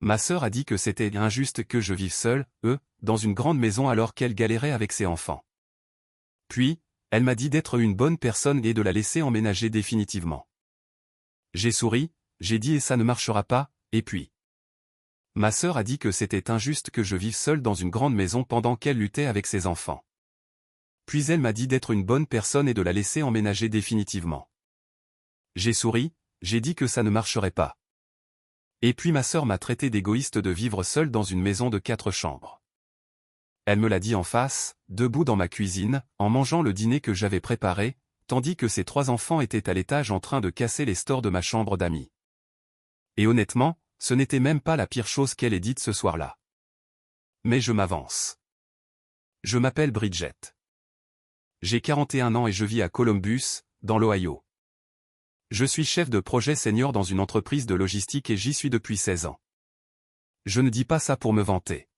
Ma sœur a dit que c'était injuste que je vive seule, dans une grande maison alors qu'elle galérait avec ses enfants. Puis, elle m'a dit d'être une bonne personne et de la laisser emménager définitivement. J'ai souri, j'ai dit et ça ne marchera pas, et puis. Ma sœur a dit que c'était injuste que je vive seule dans une grande maison pendant qu'elle luttait avec ses enfants. Puis elle m'a dit d'être une bonne personne et de la laisser emménager définitivement. J'ai souri, j'ai dit que ça ne marcherait pas. Et puis ma sœur m'a traité d'égoïste de vivre seule dans une maison de 4 chambres. Elle me l'a dit en face, debout dans ma cuisine, en mangeant le dîner que j'avais préparé, tandis que ses 3 enfants étaient à l'étage en train de casser les stores de ma chambre d'amis. Et honnêtement, ce n'était même pas la pire chose qu'elle ait dite ce soir-là. Mais je m'avance. Je m'appelle Bridget. J'ai 41 ans et je vis à Columbus, dans l'Ohio. Je suis chef de projet senior dans une entreprise de logistique et j'y suis depuis 16 ans. Je ne dis pas ça pour me vanter.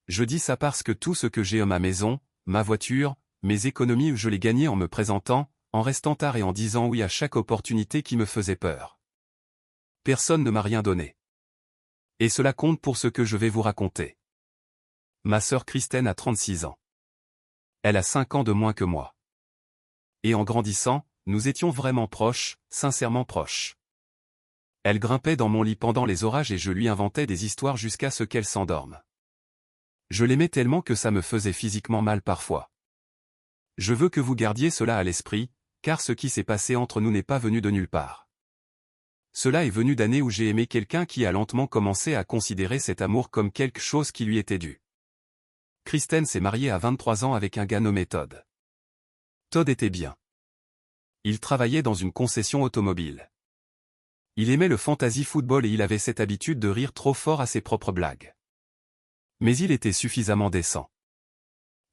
Je dis ça parce que tout ce que j'ai à ma maison, ma voiture, mes économies je les gagnais en me présentant, en restant tard et en disant oui à chaque opportunité qui me faisait peur. Personne ne m'a rien donné. Et cela compte pour ce que je vais vous raconter. Ma sœur Kristen a 36 ans. Elle a 5 ans de moins que moi. Et en grandissant, nous étions vraiment proches, sincèrement proches. Elle grimpait dans mon lit pendant les orages et je lui inventais des histoires jusqu'à ce qu'elle s'endorme. Je l'aimais tellement que ça me faisait physiquement mal parfois. Je veux que vous gardiez cela à l'esprit, car ce qui s'est passé entre nous n'est pas venu de nulle part. Cela est venu d'années où j'ai aimé quelqu'un qui a lentement commencé à considérer cet amour comme quelque chose qui lui était dû. Kristen s'est mariée à 23 ans avec un gars nommé Todd. Todd était bien. Il travaillait dans une concession automobile. Il aimait le fantasy football et il avait cette habitude de rire trop fort à ses propres blagues. Mais il était suffisamment décent.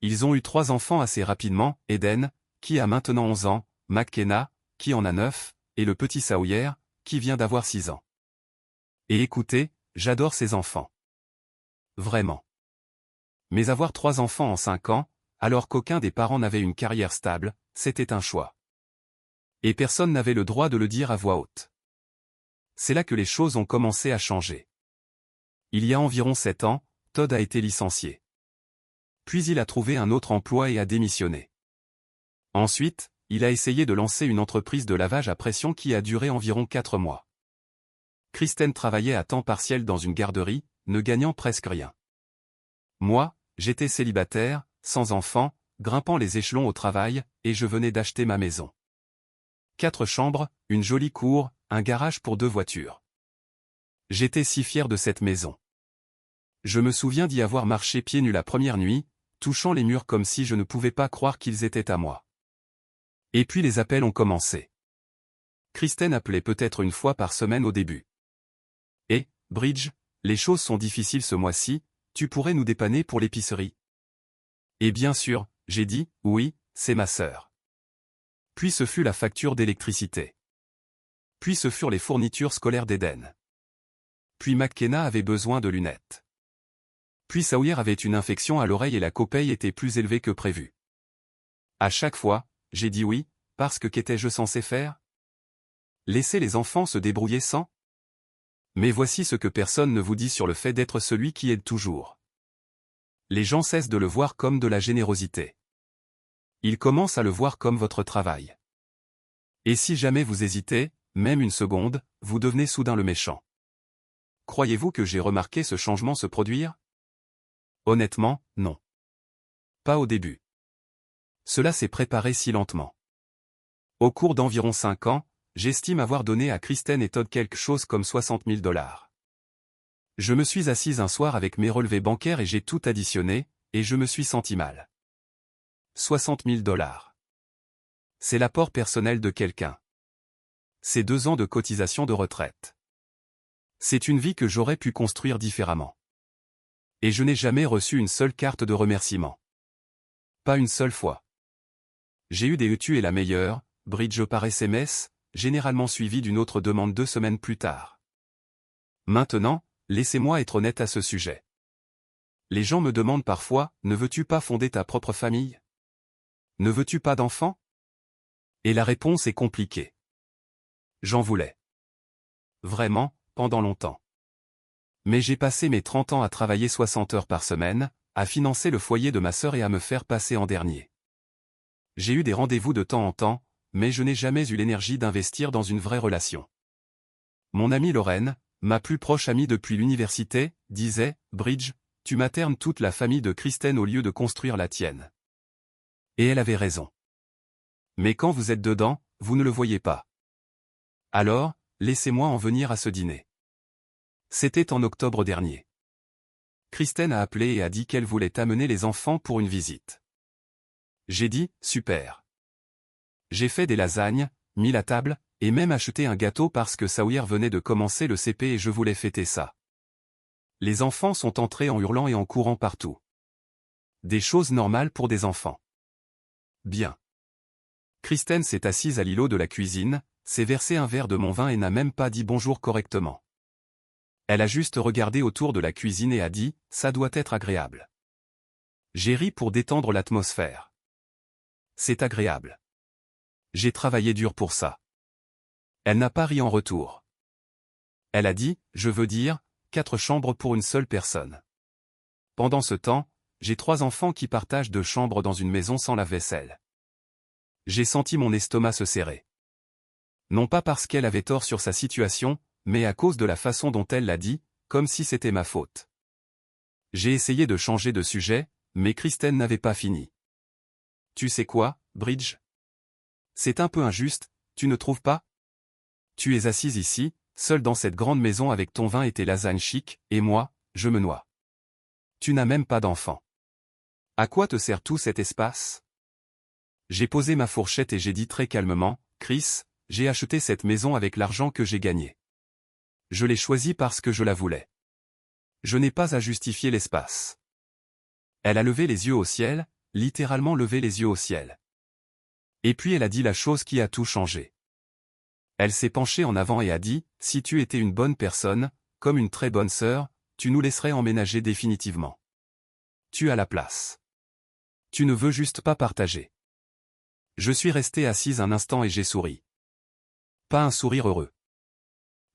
Ils ont eu 3 enfants assez rapidement, Eden, qui a maintenant 11 ans, McKenna, qui en a 9, et le petit Sawyer, qui vient d'avoir 6 ans. Et écoutez, j'adore ces enfants. Vraiment. Mais avoir 3 enfants en 5 ans, alors qu'aucun des parents n'avait une carrière stable, c'était un choix. Et personne n'avait le droit de le dire à voix haute. C'est là que les choses ont commencé à changer. Il y a environ 7 ans, Todd a été licencié. Puis il a trouvé un autre emploi et a démissionné. Ensuite, il a essayé de lancer une entreprise de lavage à pression qui a duré environ 4 mois. Kristen travaillait à temps partiel dans une garderie, ne gagnant presque rien. Moi, j'étais célibataire, sans enfant, grimpant les échelons au travail, et je venais d'acheter ma maison. 4 chambres, une jolie cour, un garage pour 2 voitures. J'étais si fier de cette maison. Je me souviens d'y avoir marché pieds nus la première nuit, touchant les murs comme si je ne pouvais pas croire qu'ils étaient à moi. Et puis les appels ont commencé. Kristen appelait peut-être une fois par semaine au début. Et, Bridge, les choses sont difficiles ce mois-ci, tu pourrais nous dépanner pour l'épicerie? Et bien sûr, j'ai dit, oui, c'est ma sœur. Puis ce fut la facture d'électricité. Puis ce furent les fournitures scolaires d'Eden. Puis McKenna avait besoin de lunettes. Puis Sawyer avait une infection à l'oreille et la copaye était plus élevée que prévu. À chaque fois, j'ai dit oui, parce que qu'étais-je censé faire? Laisser les enfants se débrouiller sans? Mais voici ce que personne ne vous dit sur le fait d'être celui qui aide toujours. Les gens cessent de le voir comme de la générosité. Ils commencent à le voir comme votre travail. Et si jamais vous hésitez, même une seconde, vous devenez soudain le méchant. Croyez-vous que j'ai remarqué ce changement se produire? Honnêtement, non. Pas au début. Cela s'est préparé si lentement. Au cours d'environ 5 ans, j'estime avoir donné à Kristen et Todd quelque chose comme 60 000 $. Je me suis assise un soir avec mes relevés bancaires et j'ai tout additionné, et je me suis senti mal. 60 000 $. C'est l'apport personnel de quelqu'un. C'est 2 ans de cotisation de retraite. C'est une vie que j'aurais pu construire différemment. Et je n'ai jamais reçu une seule carte de remerciement. Pas une seule fois. J'ai eu des tu es la meilleure, Bridge par SMS, généralement suivie d'une autre demande 2 semaines plus tard. Maintenant, laissez-moi être honnête à ce sujet. Les gens me demandent parfois, ne veux-tu pas fonder ta propre famille? Ne veux-tu pas d'enfants? Et la réponse est compliquée. J'en voulais. Vraiment, pendant longtemps. Mais j'ai passé mes 30 ans à travailler 60 heures par semaine, à financer le foyer de ma sœur et à me faire passer en dernier. J'ai eu des rendez-vous de temps en temps, mais je n'ai jamais eu l'énergie d'investir dans une vraie relation. Mon amie Lorraine, ma plus proche amie depuis l'université, disait « Bridge, tu maternes toute la famille de Kristen au lieu de construire la tienne. » Et elle avait raison. Mais quand vous êtes dedans, vous ne le voyez pas. Alors, laissez-moi en venir à ce dîner. C'était en octobre dernier. Kristen a appelé et a dit qu'elle voulait amener les enfants pour une visite. J'ai dit « Super ». J'ai fait des lasagnes, mis la table, et même acheté un gâteau parce que Sawyer venait de commencer le CP et je voulais fêter ça. Les enfants sont entrés en hurlant et en courant partout. Des choses normales pour des enfants. Bien. Kristen s'est assise à l'îlot de la cuisine, s'est versé un verre de mon vin et n'a même pas dit bonjour correctement. Elle a juste regardé autour de la cuisine et a dit « Ça doit être agréable ». J'ai ri pour détendre l'atmosphère. C'est agréable. J'ai travaillé dur pour ça. Elle n'a pas ri en retour. Elle a dit, je veux dire, 4 chambres pour une seule personne. Pendant ce temps, j'ai 3 enfants qui partagent 2 chambres dans une maison sans lave-vaisselle. J'ai senti mon estomac se serrer. Non pas parce qu'elle avait tort sur sa situation, mais à cause de la façon dont elle l'a dit, comme si c'était ma faute. J'ai essayé de changer de sujet, mais Kristen n'avait pas fini. Tu sais quoi, Bridge? C'est un peu injuste, tu ne trouves pas? Tu es assise ici, seule dans cette grande maison avec ton vin et tes lasagnes chic, et moi, je me noie. Tu n'as même pas d'enfant. À quoi te sert tout cet espace? J'ai posé ma fourchette et j'ai dit très calmement, Chris, j'ai acheté cette maison avec l'argent que j'ai gagné. Je l'ai choisie parce que je la voulais. Je n'ai pas à justifier l'espace. Elle a levé les yeux au ciel, littéralement levé les yeux au ciel. Et puis elle a dit la chose qui a tout changé. Elle s'est penchée en avant et a dit, si tu étais une bonne personne, comme une très bonne sœur, tu nous laisserais emménager définitivement. Tu as la place. Tu ne veux juste pas partager. Je suis restée assise un instant et j'ai souri. Pas un sourire heureux.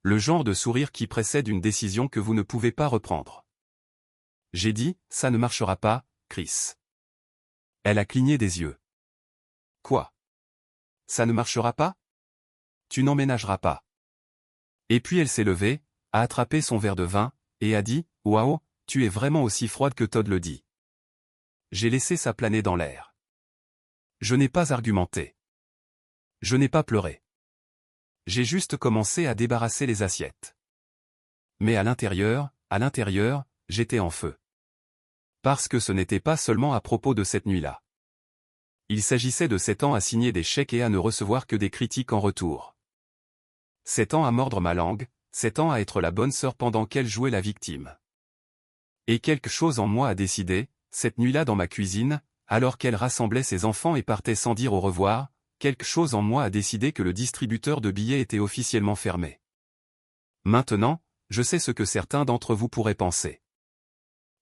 Le genre de sourire qui précède une décision que vous ne pouvez pas reprendre. J'ai dit, ça ne marchera pas, Chris. Elle a cligné des yeux. Quoi? Ça ne marchera pas? Tu n'emménageras pas. Et puis elle s'est levée, a attrapé son verre de vin, et a dit, waouh, tu es vraiment aussi froide que Todd le dit. J'ai laissé ça planer dans l'air. Je n'ai pas argumenté. Je n'ai pas pleuré. J'ai juste commencé à débarrasser les assiettes. Mais à l'intérieur, j'étais en feu. Parce que ce n'était pas seulement à propos de cette nuit-là. Il s'agissait de 7 ans à signer des chèques et à ne recevoir que des critiques en retour. 7 ans à mordre ma langue, 7 ans à être la bonne sœur pendant qu'elle jouait la victime. Et quelque chose en moi a décidé, cette nuit-là dans ma cuisine, alors qu'elle rassemblait ses enfants et partait sans dire au revoir, quelque chose en moi a décidé que le distributeur de billets était officiellement fermé. Maintenant, je sais ce que certains d'entre vous pourraient penser.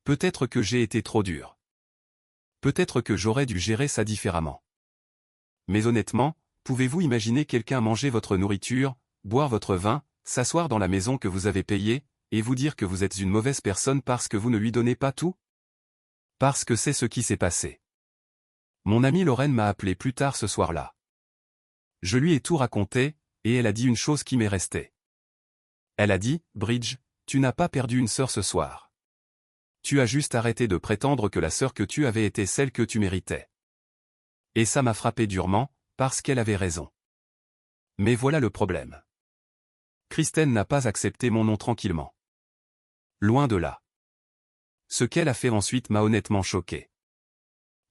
Peut-être que j'ai été trop dur. Peut-être que j'aurais dû gérer ça différemment. Mais honnêtement, pouvez-vous imaginer quelqu'un manger votre nourriture, boire votre vin, s'asseoir dans la maison que vous avez payée, et vous dire que vous êtes une mauvaise personne parce que vous ne lui donnez pas tout? Parce que c'est ce qui s'est passé. Mon amie Lorraine m'a appelé plus tard ce soir-là. Je lui ai tout raconté, et elle a dit une chose qui m'est restée. Elle a dit, Bridge, tu n'as pas perdu une sœur ce soir. Tu as juste arrêté de prétendre que la sœur que tu avais était celle que tu méritais. Et ça m'a frappé durement, parce qu'elle avait raison. Mais voilà le problème. Kristen n'a pas accepté mon nom tranquillement. Loin de là. Ce qu'elle a fait ensuite m'a honnêtement choqué.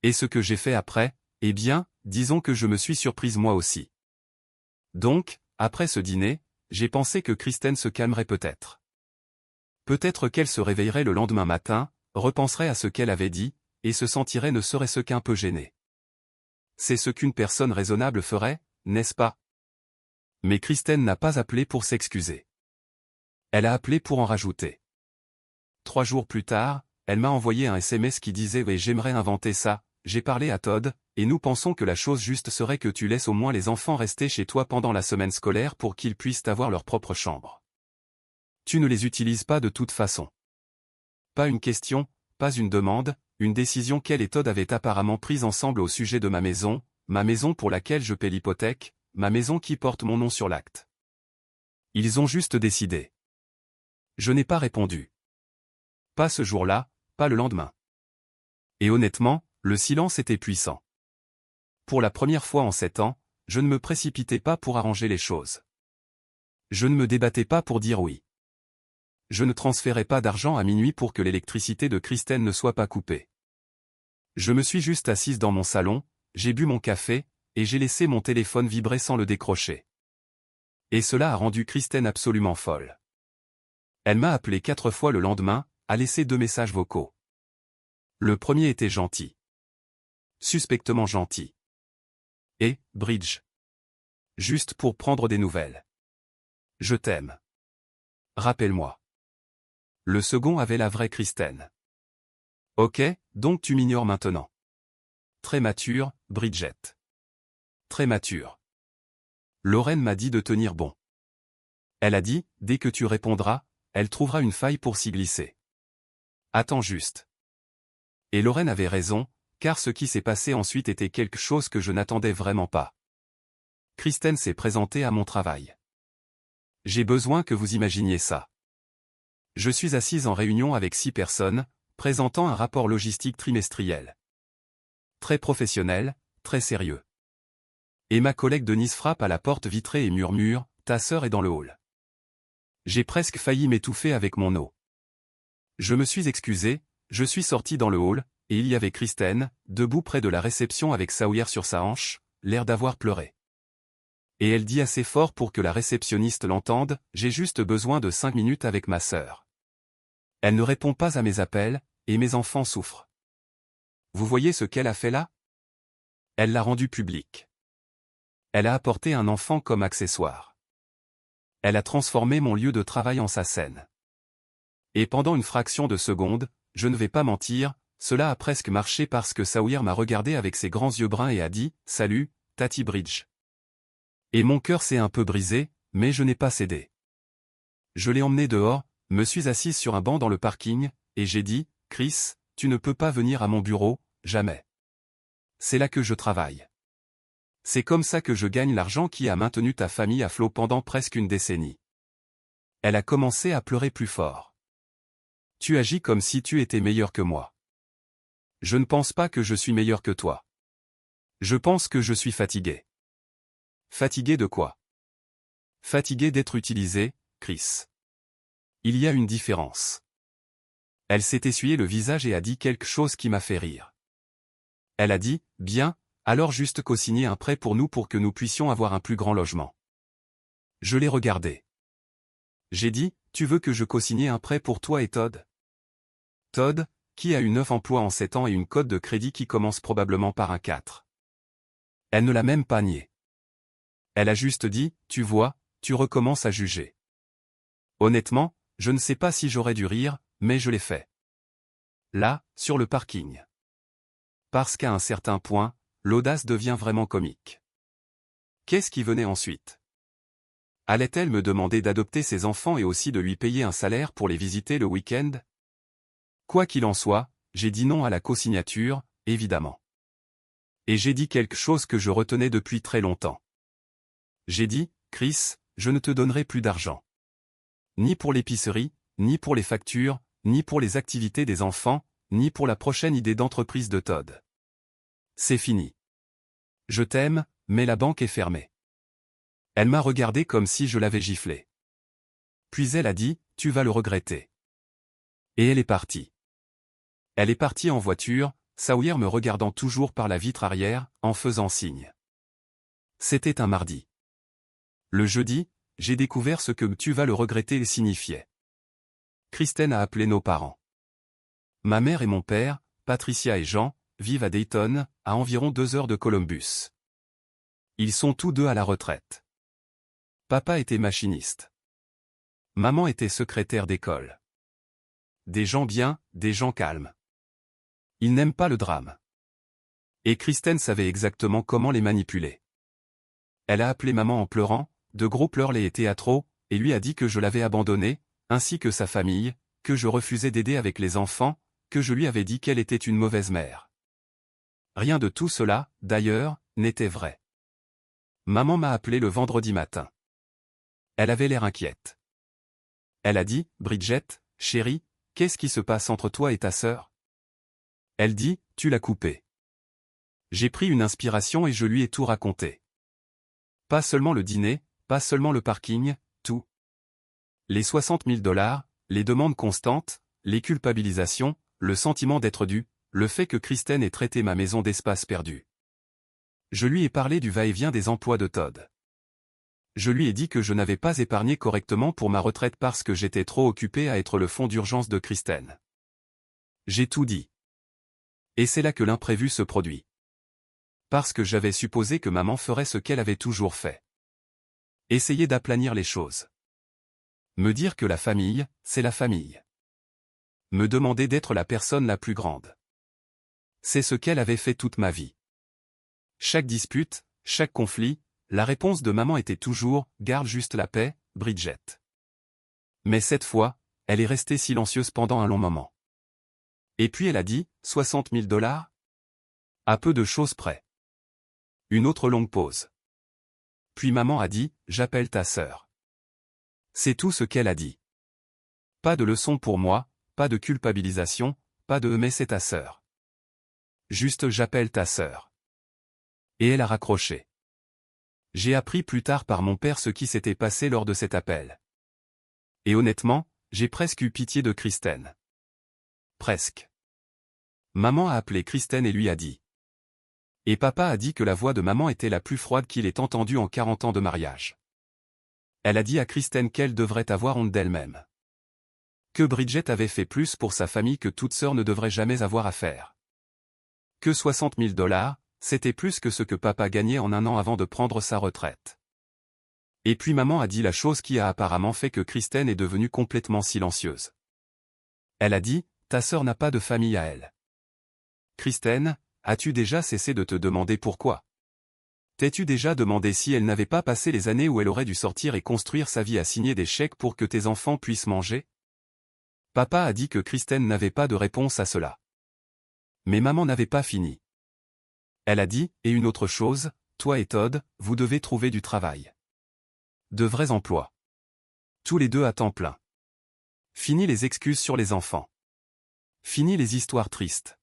Et ce que j'ai fait après, eh bien, disons que je me suis surprise moi aussi. Donc, après ce dîner, j'ai pensé que Kristen se calmerait peut-être. Peut-être qu'elle se réveillerait le lendemain matin, repenserait à ce qu'elle avait dit, et se sentirait ne serait-ce qu'un peu gênée. C'est ce qu'une personne raisonnable ferait, n'est-ce pas? Mais Kristen n'a pas appelé pour s'excuser. Elle a appelé pour en rajouter. 3 jours plus tard, elle m'a envoyé un SMS qui disait « Oui, j'aimerais inventer ça, j'ai parlé à Todd, et nous pensons que la chose juste serait que tu laisses au moins les enfants rester chez toi pendant la semaine scolaire pour qu'ils puissent avoir leur propre chambre. » Tu ne les utilises pas de toute façon. Pas une question, pas une demande, une décision qu'elle et Todd avaient apparemment prise ensemble au sujet de ma maison pour laquelle je paie l'hypothèque, ma maison qui porte mon nom sur l'acte. Ils ont juste décidé. Je n'ai pas répondu. Pas ce jour-là, pas le lendemain. Et honnêtement, le silence était puissant. Pour la première fois en 7 ans, je ne me précipitais pas pour arranger les choses. Je ne me débattais pas pour dire oui. Je ne transférais pas d'argent à minuit pour que l'électricité de Kristen ne soit pas coupée. Je me suis juste assise dans mon salon, j'ai bu mon café, et j'ai laissé mon téléphone vibrer sans le décrocher. Et cela a rendu Kristen absolument folle. Elle m'a appelé 4 fois le lendemain, a laissé 2 messages vocaux. Le premier était gentil. Suspectement gentil. Et, Bridge. Juste pour prendre des nouvelles. Je t'aime. Rappelle-moi. Le second avait la vraie Kristen. Ok, donc tu m'ignores maintenant. Très mature, Bridget. Très mature. Lorraine m'a dit de tenir bon. Elle a dit, dès que tu répondras, elle trouvera une faille pour s'y glisser. Attends juste. Et Lorraine avait raison, car ce qui s'est passé ensuite était quelque chose que je n'attendais vraiment pas. Kristen s'est présentée à mon travail. J'ai besoin que vous imaginiez ça. Je suis assise en réunion avec 6 personnes, présentant un rapport logistique trimestriel. Très professionnel, très sérieux. Et ma collègue Denise frappe à la porte vitrée et murmure, « Ta sœur est dans le hall. » J'ai presque failli m'étouffer avec mon eau. Je me suis excusé, je suis sorti dans le hall, et il y avait Kristen, debout près de la réception avec Sawyer sur sa hanche, l'air d'avoir pleuré. Et elle dit assez fort pour que la réceptionniste l'entende, « J'ai juste besoin de 5 minutes avec ma sœur. » Elle ne répond pas à mes appels, et mes enfants souffrent. Vous voyez ce qu'elle a fait là? Elle l'a rendu public. Elle a apporté un enfant comme accessoire. Elle a transformé mon lieu de travail en sa scène. Et pendant une fraction de seconde, je ne vais pas mentir, cela a presque marché parce que Sawyer m'a regardé avec ses grands yeux bruns et a dit « Salut, Tati Bridge ». Et mon cœur s'est un peu brisé, mais je n'ai pas cédé. Je l'ai emmené dehors, me suis assise sur un banc dans le parking, et j'ai dit « Chris, tu ne peux pas venir à mon bureau, jamais. C'est là que je travaille. C'est comme ça que je gagne l'argent qui a maintenu ta famille à flot pendant presque une décennie. » Elle a commencé à pleurer plus fort. « Tu agis comme si tu étais meilleur que moi. Je ne pense pas que je suis meilleur que toi. Je pense que je suis fatigué. » Fatigué de quoi? Fatigué d'être utilisé, Chris. Il y a une différence. Elle s'est essuyé le visage et a dit quelque chose qui m'a fait rire. Elle a dit, bien, alors juste co-signer un prêt pour nous pour que nous puissions avoir un plus grand logement. Je l'ai regardé. J'ai dit, tu veux que je co-signe un prêt pour toi et Todd? Todd, qui a eu 9 emplois en 7 ans et une cote de crédit qui commence probablement par un 4. Elle ne l'a même pas nié. Elle a juste dit, tu vois, tu recommences à juger. Honnêtement, je ne sais pas si j'aurais dû rire, mais je l'ai fait. Là, sur le parking. Parce qu'à un certain point, l'audace devient vraiment comique. Qu'est-ce qui venait ensuite? Allait-elle me demander d'adopter ses enfants et aussi de lui payer un salaire pour les visiter le week-end? Quoi qu'il en soit, j'ai dit non à la co-signature, évidemment. Et j'ai dit quelque chose que je retenais depuis très longtemps. J'ai dit, Chris, je ne te donnerai plus d'argent. Ni pour l'épicerie, ni pour les factures, ni pour les activités des enfants, ni pour la prochaine idée d'entreprise de Todd. C'est fini. Je t'aime, mais la banque est fermée. Elle m'a regardé comme si je l'avais giflé. Puis elle a dit, tu vas le regretter. Et elle est partie. Elle est partie en voiture, Sawyer me regardant toujours par la vitre arrière, en faisant signe. C'était un mardi. Le jeudi, j'ai découvert ce que tu vas le regretter signifiait. Kristen a appelé nos parents. Ma mère et mon père, Patricia et Jean, vivent à Dayton, à environ 2 heures de Columbus. Ils sont tous deux à la retraite. Papa était machiniste. Maman était secrétaire d'école. Des gens bien, des gens calmes. Ils n'aiment pas le drame. Et Kristen savait exactement comment les manipuler. Elle a appelé maman en pleurant, de gros pleurs les théâtraux, et lui a dit que je l'avais abandonnée, ainsi que sa famille, que je refusais d'aider avec les enfants, que je lui avais dit qu'elle était une mauvaise mère. Rien de tout cela, d'ailleurs, n'était vrai. Maman m'a appelé le vendredi matin. Elle avait l'air inquiète. Elle a dit, « Bridget, chérie, qu'est-ce qui se passe entre toi et ta sœur ?» Elle dit, « Tu l'as coupée. » J'ai pris une inspiration et je lui ai tout raconté. Pas seulement le dîner, pas seulement le parking, tout. Les 60 000 $, les demandes constantes, les culpabilisations, le sentiment d'être dû, le fait que Kristen ait traité ma maison d'espace perdu. Je lui ai parlé du va-et-vient des emplois de Todd. Je lui ai dit que je n'avais pas épargné correctement pour ma retraite parce que j'étais trop occupé à être le fonds d'urgence de Kristen. J'ai tout dit. Et c'est là que l'imprévu se produit. Parce que j'avais supposé que maman ferait ce qu'elle avait toujours fait. Essayer d'aplanir les choses. Me dire que la famille, c'est la famille. Me demander d'être la personne la plus grande. C'est ce qu'elle avait fait toute ma vie. Chaque dispute, chaque conflit, la réponse de maman était toujours « Garde juste la paix, Bridget ». Mais cette fois, elle est restée silencieuse pendant un long moment. Et puis elle a dit « 60 000 $? À peu de choses près. » Une autre longue pause. Puis maman a dit « J'appelle ta sœur. » C'est tout ce qu'elle a dit. Pas de leçon pour moi, pas de culpabilisation, pas de « mais c'est ta sœur ». Juste « j'appelle ta sœur ». Et elle a raccroché. J'ai appris plus tard par mon père ce qui s'était passé lors de cet appel. Et honnêtement, j'ai presque eu pitié de Kristen. Presque. Maman a appelé Kristen et lui a dit. Et papa a dit que la voix de maman était la plus froide qu'il ait entendue en 40 ans de mariage. Elle a dit à Kristen qu'elle devrait avoir honte d'elle-même. Que Bridget avait fait plus pour sa famille que toute sœur ne devrait jamais avoir à faire. Que 60 000 $, c'était plus que ce que papa gagnait en un an avant de prendre sa retraite. Et puis maman a dit la chose qui a apparemment fait que Kristen est devenue complètement silencieuse. Elle a dit, ta sœur n'a pas de famille à elle. Kristen, as-tu déjà cessé de te demander pourquoi? T'es-tu déjà demandé si elle n'avait pas passé les années où elle aurait dû sortir et construire sa vie à signer des chèques pour que tes enfants puissent manger? Papa a dit que Kristen n'avait pas de réponse à cela. Mais maman n'avait pas fini. Elle a dit, et une autre chose, toi et Todd, vous devez trouver du travail. De vrais emplois. Tous les deux à temps plein. Fini les excuses sur les enfants. Fini les histoires tristes.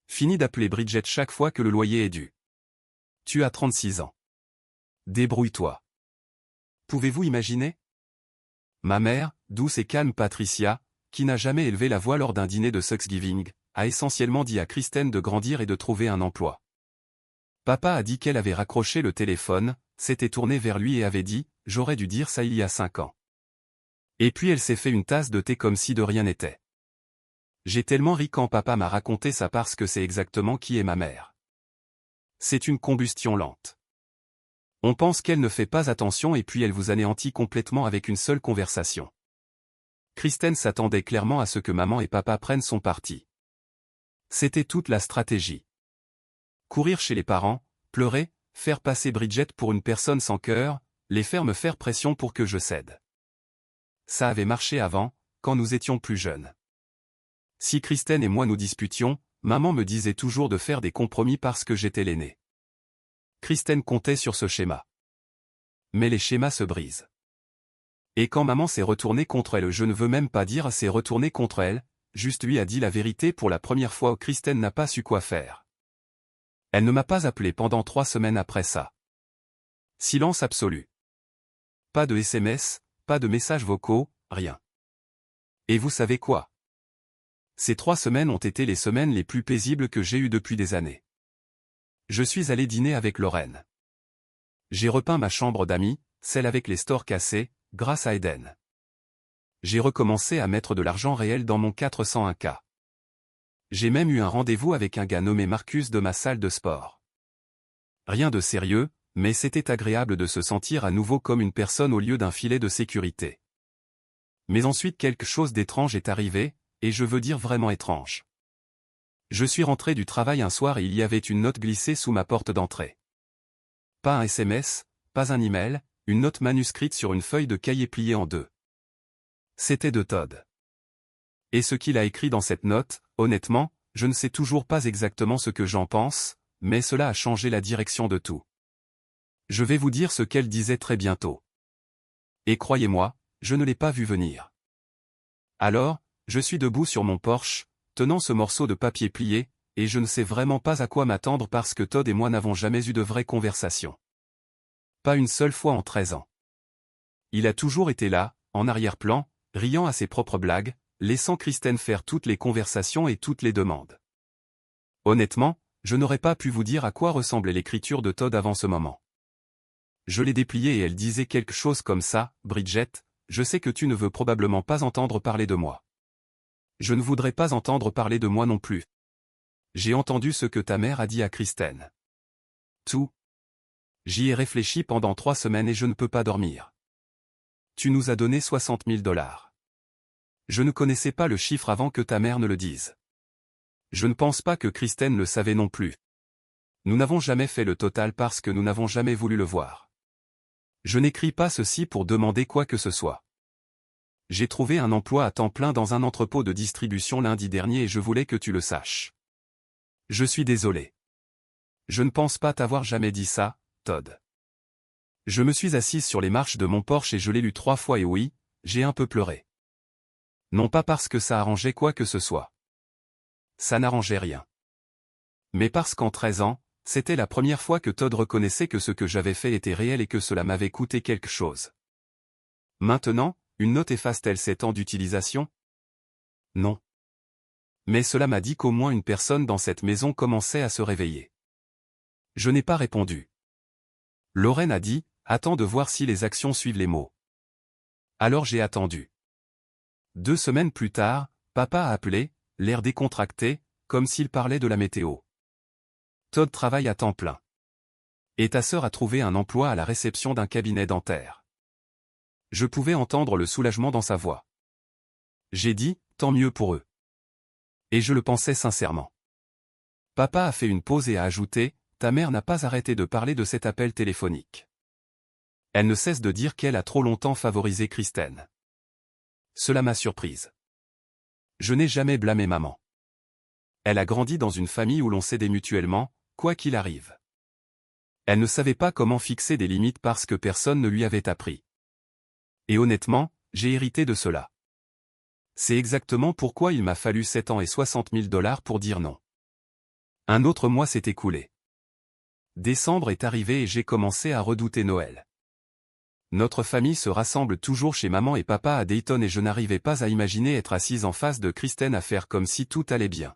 Fini d'appeler Bridget chaque fois que le loyer est dû. Tu as 36 ans. Débrouille-toi. Pouvez-vous imaginer? Ma mère, douce et calme Patricia, qui n'a jamais élevé la voix lors d'un dîner de Thanksgiving, a essentiellement dit à Kristen de grandir et de trouver un emploi. Papa a dit qu'elle avait raccroché le téléphone, s'était tournée vers lui et avait dit « J'aurais dû dire ça il y a 5 ans. » Et puis elle s'est fait une tasse de thé comme si de rien n'était. J'ai tellement ri quand papa m'a raconté ça parce que c'est exactement qui est ma mère. C'est une combustion lente. On pense qu'elle ne fait pas attention et puis elle vous anéantit complètement avec une seule conversation. Kristen s'attendait clairement à ce que maman et papa prennent son parti. C'était toute la stratégie. Courir chez les parents, pleurer, faire passer Bridget pour une personne sans cœur, les faire me faire pression pour que je cède. Ça avait marché avant, quand nous étions plus jeunes. Si Kristen et moi nous disputions, maman me disait toujours de faire des compromis parce que j'étais l'aîné. Kristen comptait sur ce schéma. Mais les schémas se brisent. Et quand maman s'est retournée contre elle, je ne veux même pas dire s'est retournée contre elle, juste lui a dit la vérité pour la première fois où Kristen n'a pas su quoi faire. Elle ne m'a pas appelé pendant 3 semaines après ça. Silence absolu. Pas de SMS, pas de messages vocaux, rien. Et vous savez quoi? Ces 3 semaines ont été les semaines les plus paisibles que j'ai eues depuis des années. Je suis allé dîner avec Lorraine. J'ai repeint ma chambre d'amis, celle avec les stores cassés, grâce à Eden. J'ai recommencé à mettre de l'argent réel dans mon 401k. J'ai même eu un rendez-vous avec un gars nommé Marcus de ma salle de sport. Rien de sérieux, mais c'était agréable de se sentir à nouveau comme une personne au lieu d'un filet de sécurité. Mais ensuite quelque chose d'étrange est arrivé, et je veux dire vraiment étrange. Je suis rentré du travail un soir et il y avait une note glissée sous ma porte d'entrée. Pas un SMS, pas un email, une note manuscrite sur une feuille de cahier pliée en 2. C'était de Todd. Et ce qu'il a écrit dans cette note, honnêtement, je ne sais toujours pas exactement ce que j'en pense, mais cela a changé la direction de tout. Je vais vous dire ce qu'elle disait très bientôt. Et croyez-moi, je ne l'ai pas vu venir. Alors, je suis debout sur mon porche, tenant ce morceau de papier plié, et je ne sais vraiment pas à quoi m'attendre parce que Todd et moi n'avons jamais eu de vraie conversation. Pas une seule fois en 13 ans. Il a toujours été là, en arrière-plan, riant à ses propres blagues, laissant Kristen faire toutes les conversations et toutes les demandes. Honnêtement, je n'aurais pas pu vous dire à quoi ressemblait l'écriture de Todd avant ce moment. Je l'ai dépliée et elle disait quelque chose comme ça, « Bridget, je sais que tu ne veux probablement pas entendre parler de moi. Je ne voudrais pas entendre parler de moi non plus. J'ai entendu ce que ta mère a dit à Kristen. Tout. J'y ai réfléchi pendant 3 semaines et je ne peux pas dormir. Tu nous as donné 60 000 $. Je ne connaissais pas le chiffre avant que ta mère ne le dise. Je ne pense pas que Kristen le savait non plus. Nous n'avons jamais fait le total parce que nous n'avons jamais voulu le voir. Je n'écris pas ceci pour demander quoi que ce soit. J'ai trouvé un emploi à temps plein dans un entrepôt de distribution lundi dernier et je voulais que tu le saches. Je suis désolé. Je ne pense pas t'avoir jamais dit ça, Todd. Je me suis assise sur les marches de mon Porsche et je l'ai lu 3 fois et oui, j'ai un peu pleuré. Non pas parce que ça arrangeait quoi que ce soit. Ça n'arrangeait rien. Mais parce qu'en 13 ans, c'était la première fois que Todd reconnaissait que ce que j'avais fait était réel et que cela m'avait coûté quelque chose. Maintenant, une note efface-t-elle 7 ans d'utilisation? Non. Mais cela m'a dit qu'au moins une personne dans cette maison commençait à se réveiller. Je n'ai pas répondu. Lorraine a dit, attends de voir si les actions suivent les mots. Alors j'ai attendu. 2 semaines plus tard, papa a appelé, l'air décontracté, comme s'il parlait de la météo. Todd travaille à temps plein. Et ta sœur a trouvé un emploi à la réception d'un cabinet dentaire. Je pouvais entendre le soulagement dans sa voix. J'ai dit, tant mieux pour eux. Et je le pensais sincèrement. Papa a fait une pause et a ajouté, ta mère n'a pas arrêté de parler de cet appel téléphonique. Elle ne cesse de dire qu'elle a trop longtemps favorisé Kristen. Cela m'a surprise. Je n'ai jamais blâmé maman. Elle a grandi dans une famille où l'on s'aidait mutuellement, quoi qu'il arrive. Elle ne savait pas comment fixer des limites parce que personne ne lui avait appris. Et honnêtement, j'ai hérité de cela. C'est exactement pourquoi il m'a fallu 7 ans et 60 000 $ pour dire non. Un autre mois s'est écoulé. Décembre est arrivé et j'ai commencé à redouter Noël. Notre famille se rassemble toujours chez maman et papa à Dayton et je n'arrivais pas à imaginer être assise en face de Kristen à faire comme si tout allait bien.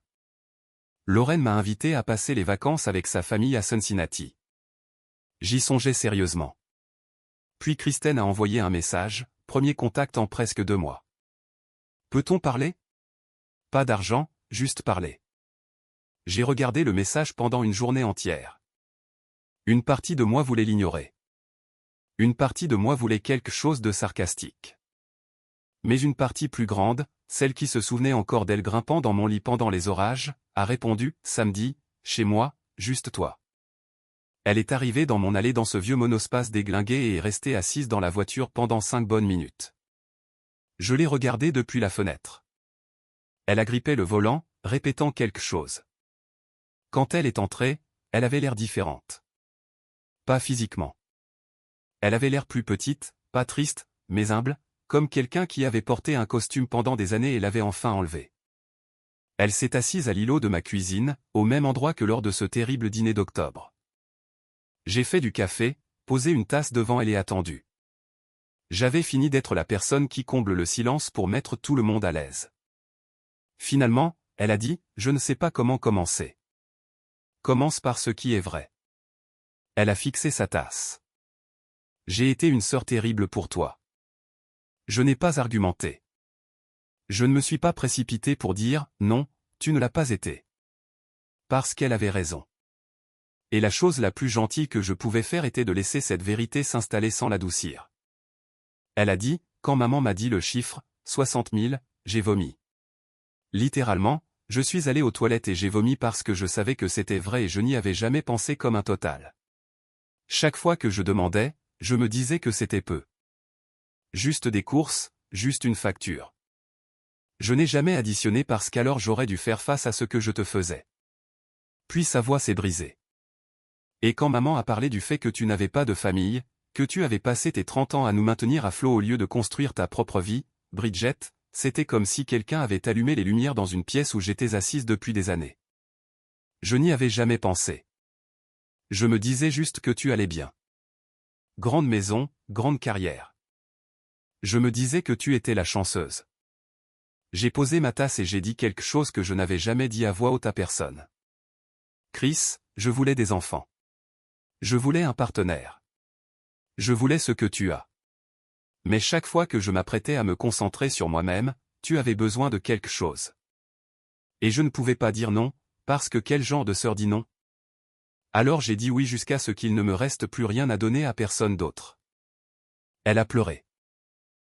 Lorraine m'a invité à passer les vacances avec sa famille à Cincinnati. J'y songeais sérieusement. Puis Kristen a envoyé un message, premier contact en presque 2 mois. Peut-on parler? Pas d'argent, juste parler. J'ai regardé le message pendant une journée entière. Une partie de moi voulait l'ignorer. Une partie de moi voulait quelque chose de sarcastique. Mais une partie plus grande, celle qui se souvenait encore d'elle grimpant dans mon lit pendant les orages, a répondu, samedi, chez moi, juste toi. Elle est arrivée dans mon allée dans ce vieux monospace déglingué et est restée assise dans la voiture pendant 5 bonnes minutes. Je l'ai regardée depuis la fenêtre. Elle agrippait le volant, répétant quelque chose. Quand elle est entrée, elle avait l'air différente. Pas physiquement. Elle avait l'air plus petite, pas triste, mais humble, comme quelqu'un qui avait porté un costume pendant des années et l'avait enfin enlevé. Elle s'est assise à l'îlot de ma cuisine, au même endroit que lors de ce terrible dîner d'octobre. J'ai fait du café, posé une tasse devant elle et attendu. J'avais fini d'être la personne qui comble le silence pour mettre tout le monde à l'aise. Finalement, elle a dit, je ne sais pas comment commencer. Commence par ce qui est vrai. Elle a fixé sa tasse. J'ai été une sœur terrible pour toi. Je n'ai pas argumenté. Je ne me suis pas précipité pour dire, non, tu ne l'as pas été. Parce qu'elle avait raison. Et la chose la plus gentille que je pouvais faire était de laisser cette vérité s'installer sans l'adoucir. Elle a dit, quand maman m'a dit le chiffre, 60 000, j'ai vomi. Littéralement, je suis allé aux toilettes et j'ai vomi parce que je savais que c'était vrai et je n'y avais jamais pensé comme un total. Chaque fois que je demandais, je me disais que c'était peu. Juste des courses, juste une facture. Je n'ai jamais additionné parce qu'alors j'aurais dû faire face à ce que je te faisais. Puis sa voix s'est brisée. Et quand maman a parlé du fait que tu n'avais pas de famille, que tu avais passé tes 30 ans à nous maintenir à flot au lieu de construire ta propre vie, Bridget, c'était comme si quelqu'un avait allumé les lumières dans une pièce où j'étais assise depuis des années. Je n'y avais jamais pensé. Je me disais juste que tu allais bien. Grande maison, grande carrière. Je me disais que tu étais la chanceuse. J'ai posé ma tasse et j'ai dit quelque chose que je n'avais jamais dit à voix haute à personne. Chris, je voulais des enfants. Je voulais un partenaire. Je voulais ce que tu as. Mais chaque fois que je m'apprêtais à me concentrer sur moi-même, tu avais besoin de quelque chose. Et je ne pouvais pas dire non, parce que quel genre de sœur dit non? Alors j'ai dit oui jusqu'à ce qu'il ne me reste plus rien à donner à personne d'autre. Elle a pleuré.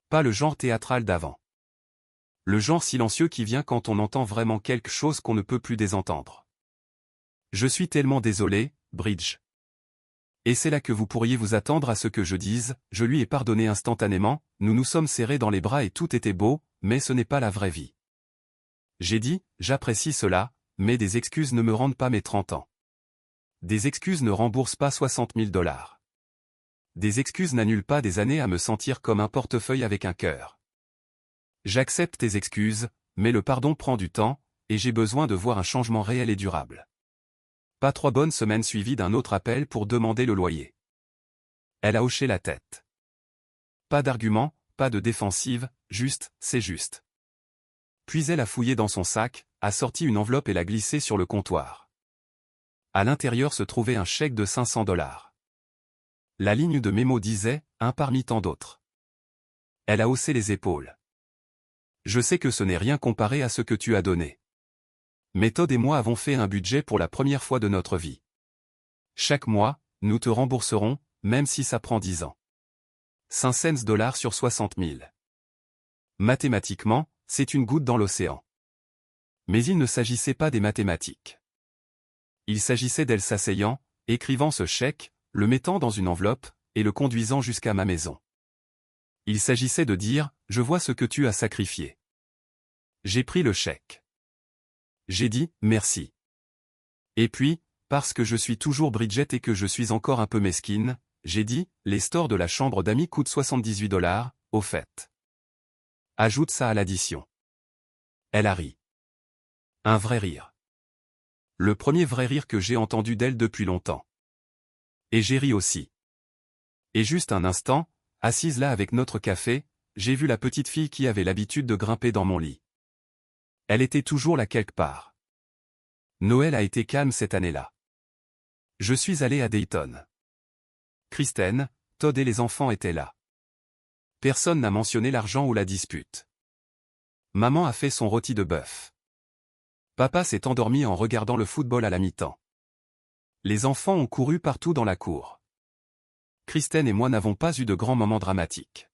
Pas le genre théâtral d'avant. Le genre silencieux qui vient quand on entend vraiment quelque chose qu'on ne peut plus désentendre. Je suis tellement désolé, Bridge. Et c'est là que vous pourriez vous attendre à ce que je dise, je lui ai pardonné instantanément, nous nous sommes serrés dans les bras et tout était beau, mais ce n'est pas la vraie vie. J'ai dit, j'apprécie cela, mais des excuses ne me rendent pas mes 30 ans. Des excuses ne remboursent pas 60 000 $. Des excuses n'annulent pas des années à me sentir comme un portefeuille avec un cœur. J'accepte tes excuses, mais le pardon prend du temps, et j'ai besoin de voir un changement réel et durable. Pas 3 bonnes semaines suivies d'un autre appel pour demander le loyer. Elle a hoché la tête. Pas d'argument, pas de défensive, juste, c'est juste. Puis elle a fouillé dans son sac, a sorti une enveloppe et l'a glissée sur le comptoir. À l'intérieur se trouvait un chèque de 500 $. La ligne de mémo disait, un parmi tant d'autres. Elle a haussé les épaules. Je sais que ce n'est rien comparé à ce que tu as donné. Mais Todd et moi avons fait un budget pour la première fois de notre vie. Chaque mois, nous te rembourserons, même si ça prend 10 ans. 5 cents $ sur 60 000. Mathématiquement, c'est une goutte dans l'océan. Mais il ne s'agissait pas des mathématiques. Il s'agissait d'elle s'asseyant, écrivant ce chèque, le mettant dans une enveloppe, et le conduisant jusqu'à ma maison. Il s'agissait de dire, je vois ce que tu as sacrifié. J'ai pris le chèque. J'ai dit, merci. Et puis, parce que je suis toujours Bridget et que je suis encore un peu mesquine, j'ai dit, les stores de la chambre d'amis coûtent 78 $, au fait. Ajoute ça à l'addition. Elle a ri. Un vrai rire. Le premier vrai rire que j'ai entendu d'elle depuis longtemps. Et j'ai ri aussi. Et juste un instant, assise là avec notre café, j'ai vu la petite fille qui avait l'habitude de grimper dans mon lit. Elle était toujours là quelque part. Noël a été calme cette année-là. Je suis allé à Dayton. Kristen, Todd et les enfants étaient là. Personne n'a mentionné l'argent ou la dispute. Maman a fait son rôti de bœuf. Papa s'est endormi en regardant le football à la mi-temps. Les enfants ont couru partout dans la cour. Kristen et moi n'avons pas eu de grands moments dramatiques.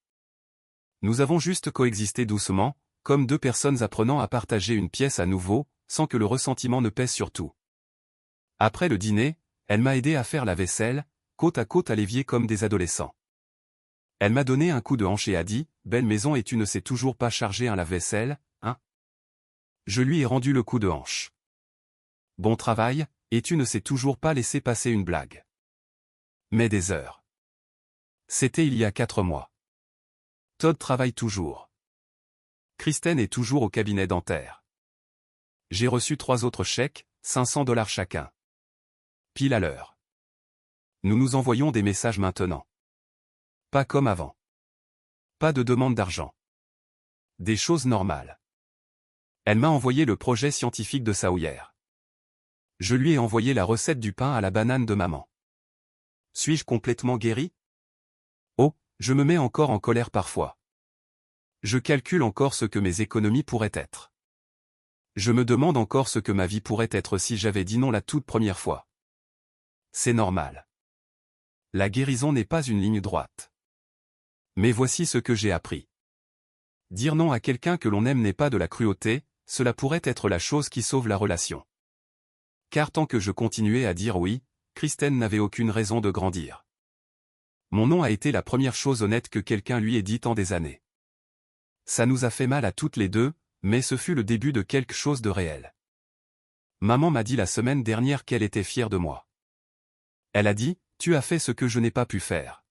Nous avons juste coexisté doucement, comme deux personnes apprenant à partager une pièce à nouveau, sans que le ressentiment ne pèse sur tout. Après le dîner, elle m'a aidé à faire la vaisselle, côte à côte à l'évier comme des adolescents. Elle m'a donné un coup de hanche et a dit, « Belle maison et tu ne sais toujours pas charger un lave-vaisselle, hein ?» Je lui ai rendu le coup de hanche. « Bon travail, et tu ne sais toujours pas laisser passer une blague. » Mais des heures. C'était il y a 4 mois. Todd travaille toujours. Kristen est toujours au cabinet dentaire. J'ai reçu 3 autres chèques, 500 $ chacun. Pile à l'heure. Nous nous envoyons des messages maintenant. Pas comme avant. Pas de demande d'argent. Des choses normales. Elle m'a envoyé le projet scientifique de Sawyer. Je lui ai envoyé la recette du pain à la banane de maman. Suis-je complètement guéri? Oh, je me mets encore en colère parfois. Je calcule encore ce que mes économies pourraient être. Je me demande encore ce que ma vie pourrait être si j'avais dit non la toute première fois. C'est normal. La guérison n'est pas une ligne droite. Mais voici ce que j'ai appris. Dire non à quelqu'un que l'on aime n'est pas de la cruauté, cela pourrait être la chose qui sauve la relation. Car tant que je continuais à dire oui, Kristen n'avait aucune raison de grandir. Mon nom a été la première chose honnête que quelqu'un lui ait dit en des années. Ça nous a fait mal à toutes les deux, mais ce fut le début de quelque chose de réel. Maman m'a dit la semaine dernière qu'elle était fière de moi. Elle a dit, tu as fait ce que je n'ai pas pu faire.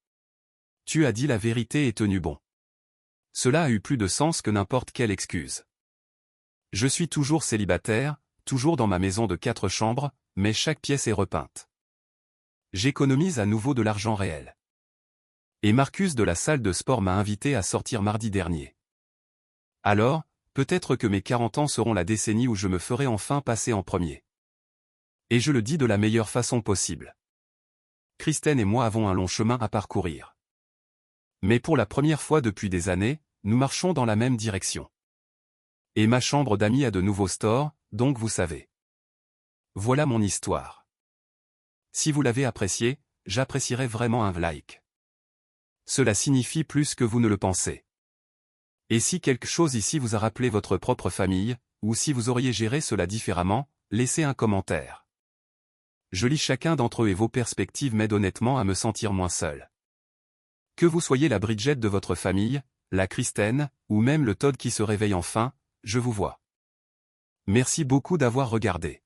Tu as dit la vérité et tenu bon. Cela a eu plus de sens que n'importe quelle excuse. Je suis toujours célibataire, toujours dans ma maison de 4 chambres, mais chaque pièce est repeinte. J'économise à nouveau de l'argent réel. Et Marcus de la salle de sport m'a invité à sortir mardi dernier. Alors, peut-être que mes 40 ans seront la décennie où je me ferai enfin passer en premier. Et je le dis de la meilleure façon possible. Kristen et moi avons un long chemin à parcourir. Mais pour la première fois depuis des années, nous marchons dans la même direction. Et ma chambre d'amis a de nouveaux stores, donc vous savez. Voilà mon histoire. Si vous l'avez apprécié, j'apprécierais vraiment un like. Cela signifie plus que vous ne le pensez. Et si quelque chose ici vous a rappelé votre propre famille, ou si vous auriez géré cela différemment, laissez un commentaire. Je lis chacun d'entre eux et vos perspectives m'aident honnêtement à me sentir moins seul. Que vous soyez la Bridget de votre famille, la Kristen, ou même le Todd qui se réveille enfin, je vous vois. Merci beaucoup d'avoir regardé.